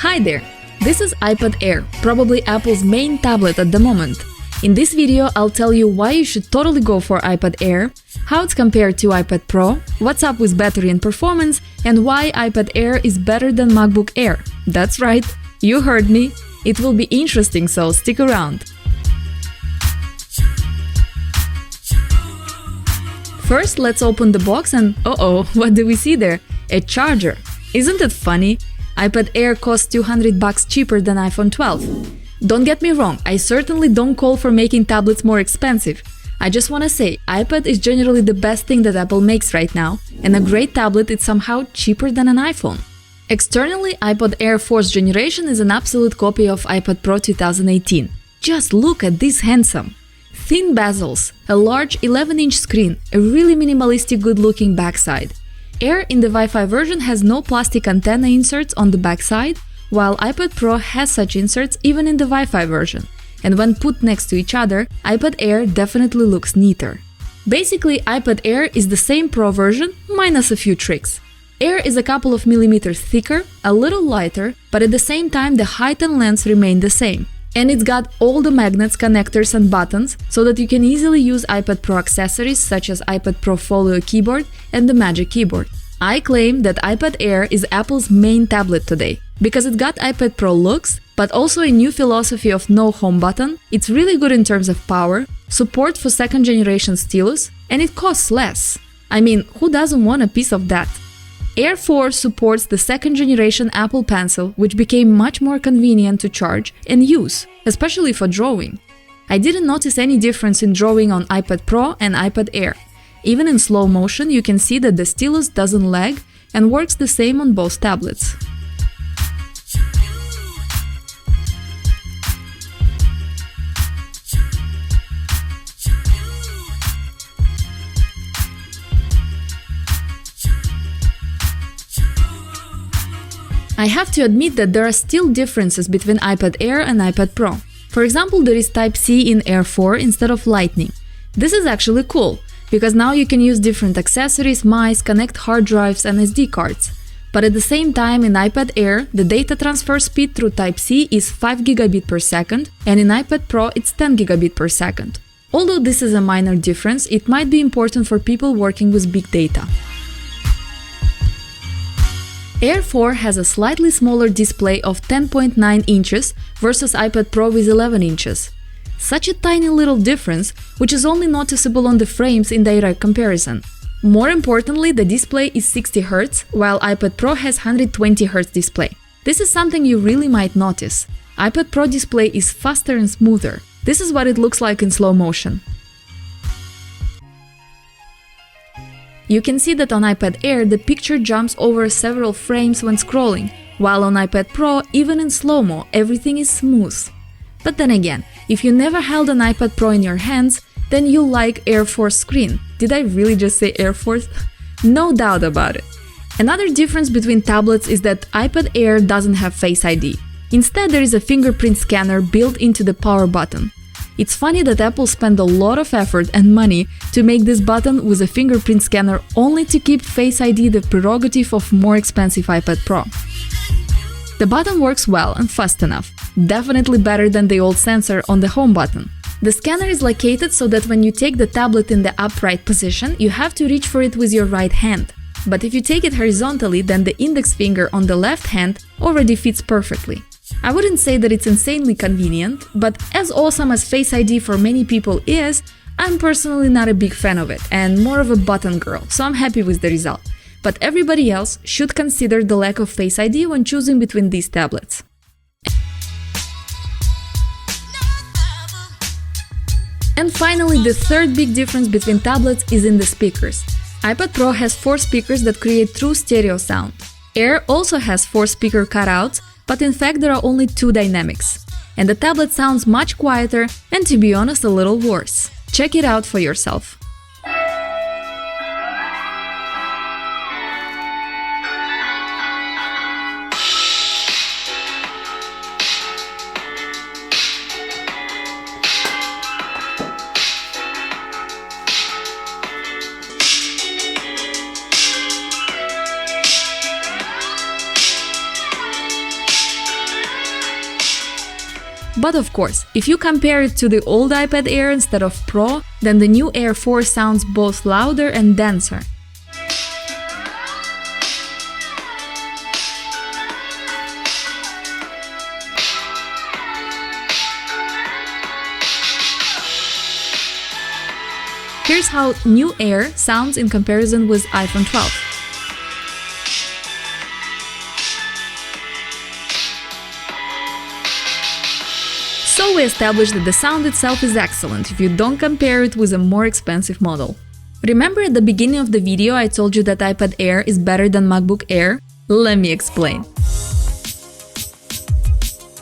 Hi there! This is iPad Air, probably Apple's main tablet at the moment. In this video, I'll tell you why you should totally go for iPad Air, how it's compared to iPad Pro, what's up with battery and performance, and why iPad Air is better than MacBook Air. That's right, you heard me. It will be interesting, so stick around. First, let's open the box and what do we see there? A charger. Isn't it funny? iPad Air costs $200 cheaper than iPhone 12. Don't get me wrong, I certainly don't call for making tablets more expensive. I just wanna say, iPad is generally the best thing that Apple makes right now, and a great tablet is somehow cheaper than an iPhone. Externally, iPad Air 4th generation is an absolute copy of iPad Pro 2018. Just look at this handsome! Thin bezels, a large 11-inch screen, a really minimalistic good-looking backside. Air in the Wi-Fi version has no plastic antenna inserts on the backside, while iPad Pro has such inserts even in the Wi-Fi version. And when put next to each other, iPad Air definitely looks neater. Basically, iPad Air is the same Pro version, minus a few tricks. Air is a couple of millimeters thicker, a little lighter, but at the same time the height and length remain the same. And it's got all the magnets, connectors and buttons, so that you can easily use iPad Pro accessories such as iPad Pro Folio keyboard and the Magic Keyboard. I claim that iPad Air is Apple's main tablet today, because it got iPad Pro looks, but also a new philosophy of no home button, it's really good in terms of power, support for second generation stylus, and it costs less. I mean, who doesn't want a piece of that? Air 4 supports the second generation Apple Pencil, which became much more convenient to charge and use, especially for drawing. I didn't notice any difference in drawing on iPad Pro and iPad Air. Even in slow motion, you can see that the stylus doesn't lag and works the same on both tablets. I have to admit that there are still differences between iPad Air and iPad Pro. For example, there is Type-C in Air 4 instead of Lightning. This is actually cool, because now you can use different accessories, mice, connect hard drives and SD cards. But at the same time, in iPad Air, the data transfer speed through Type-C is 5 gigabit per second, and in iPad Pro it's 10 gigabit per second. Although this is a minor difference, it might be important for people working with big data. Air 4 has a slightly smaller display of 10.9 inches versus iPad Pro with 11 inches. Such a tiny little difference, which is only noticeable on the frames in direct comparison. More importantly, the display is 60 Hz, while iPad Pro has 120 Hz display. This is something you really might notice. iPad Pro display is faster and smoother. This is what it looks like in slow motion. You can see that on iPad Air the picture jumps over several frames when scrolling, while on iPad Pro, even in slow-mo, everything is smooth. But then again, if you never held an iPad Pro in your hands, then you'll like Air 4 screen. Did I really just say Air 4? No doubt about it. Another difference between tablets is that iPad Air doesn't have Face ID. Instead, there is a fingerprint scanner built into the power button. It's funny that Apple spent a lot of effort and money to make this button with a fingerprint scanner only to keep Face ID the prerogative of more expensive iPad Pro. The button works well and fast enough, definitely better than the old sensor on the home button. The scanner is located so that when you take the tablet in the upright position, you have to reach for it with your right hand. But if you take it horizontally, then the index finger on the left hand already fits perfectly. I wouldn't say that it's insanely convenient, but as awesome as Face ID for many people is, I'm personally not a big fan of it and more of a button girl, so I'm happy with the result. But everybody else should consider the lack of Face ID when choosing between these tablets. And finally, the third big difference between tablets is in the speakers. iPad Pro has 4 speakers that create true stereo sound. Air also has 4 speaker cutouts, but in fact there are only 2 dynamics. And the tablet sounds much quieter and, to be honest, a little worse. Check it out for yourself. But of course, if you compare it to the old iPad Air instead of Pro, then the new Air 4 sounds both louder and denser. Here's how new Air sounds in comparison with iPhone 12. So we established that the sound itself is excellent if you don't compare it with a more expensive model. Remember at the beginning of the video I told you that iPad Air is better than MacBook Air? Let me explain.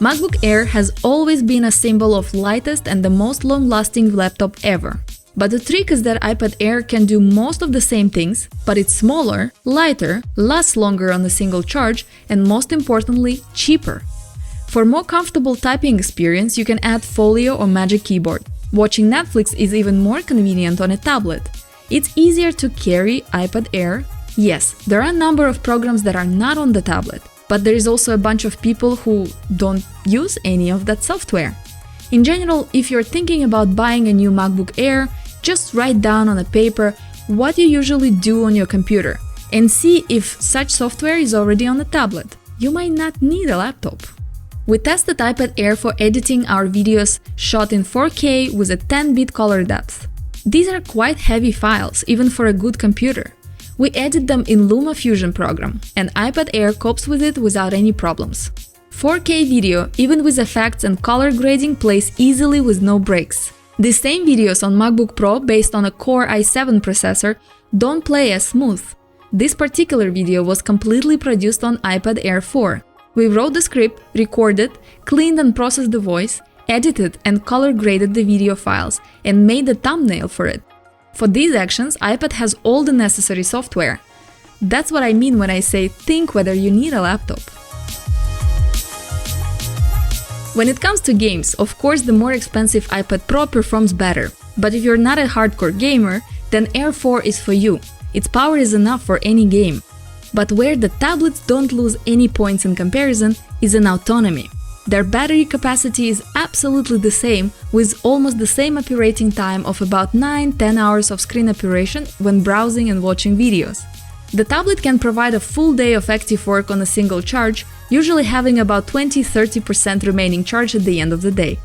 MacBook Air has always been a symbol of lightest and the most long-lasting laptop ever. But the trick is that iPad Air can do most of the same things, but it's smaller, lighter, lasts longer on a single charge, and most importantly, cheaper. For more comfortable typing experience, you can add Folio or Magic Keyboard. Watching Netflix is even more convenient on a tablet. It's easier to carry iPad Air. Yes, there are a number of programs that are not on the tablet, but there is also a bunch of people who don't use any of that software. In general, if you're thinking about buying a new MacBook Air, just write down on a paper what you usually do on your computer and see if such software is already on a tablet. You might not need a laptop. We tested iPad Air for editing our videos shot in 4K with a 10-bit color depth. These are quite heavy files, even for a good computer. We edit them in LumaFusion program, and iPad Air copes with it without any problems. 4K video, even with effects and color grading, plays easily with no breaks. The same videos on MacBook Pro based on a Core i7 processor don't play as smooth. This particular video was completely produced on iPad Air 4. We wrote the script, recorded, cleaned and processed the voice, edited and color graded the video files, and made the thumbnail for it. For these actions, iPad has all the necessary software. That's what I mean when I say think whether you need a laptop. When it comes to games, of course the more expensive iPad Pro performs better. But if you're not a hardcore gamer, then Air 4 is for you. Its power is enough for any game. But where the tablets don't lose any points in comparison is in autonomy. Their battery capacity is absolutely the same, with almost the same operating time of about 9–10 hours of screen operation when browsing and watching videos. The tablet can provide a full day of active work on a single charge, usually having about 20–30% remaining charge at the end of the day.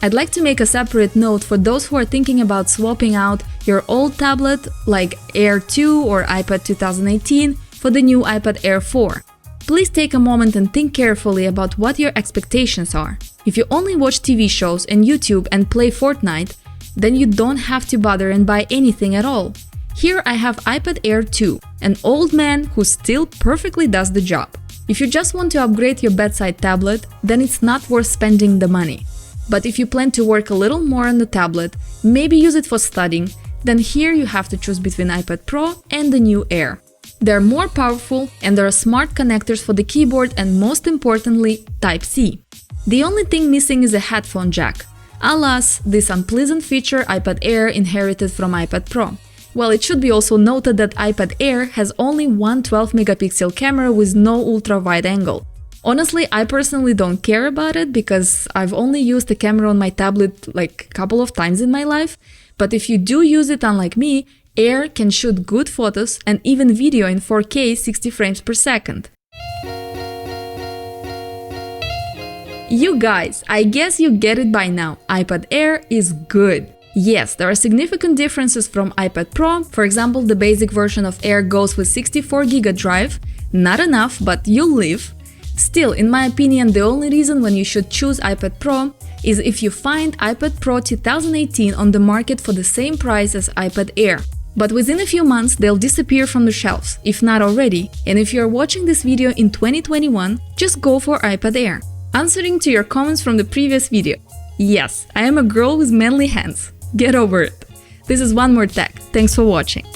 I'd like to make a separate note for those who are thinking about swapping out your old tablet like Air 2 or iPad 2018 for the new iPad Air 4. Please take a moment and think carefully about what your expectations are. If you only watch TV shows and YouTube and play Fortnite, then you don't have to bother and buy anything at all. Here I have iPad Air 2, an old man who still perfectly does the job. If you just want to upgrade your bedside tablet, then it's not worth spending the money. But if you plan to work a little more on the tablet, maybe use it for studying, then here you have to choose between iPad Pro and the new Air. They're more powerful and there are smart connectors for the keyboard and most importantly, Type-C. The only thing missing is a headphone jack. Alas, this unpleasant feature iPad Air inherited from iPad Pro. Well, it should be also noted that iPad Air has only one 12-megapixel camera with no ultra-wide angle. Honestly, I personally don't care about it because I've only used the camera on my tablet like a couple of times in my life, but if you do use it unlike me, Air can shoot good photos and even video in 4K 60 frames per second. You guys, I guess you get it by now, iPad Air is good. Yes, there are significant differences from iPad Pro. For example, the basic version of Air goes with 64GB drive. Not enough, but you'll live. Still, in my opinion, the only reason when you should choose iPad Pro is if you find iPad Pro 2018 on the market for the same price as iPad Air. But within a few months, they'll disappear from the shelves, if not already. And if you're watching this video in 2021, just go for iPad Air. Answering to your comments from the previous video. Yes, I am a girl with manly hands. Get over it. This is One More Tech. Thanks for watching.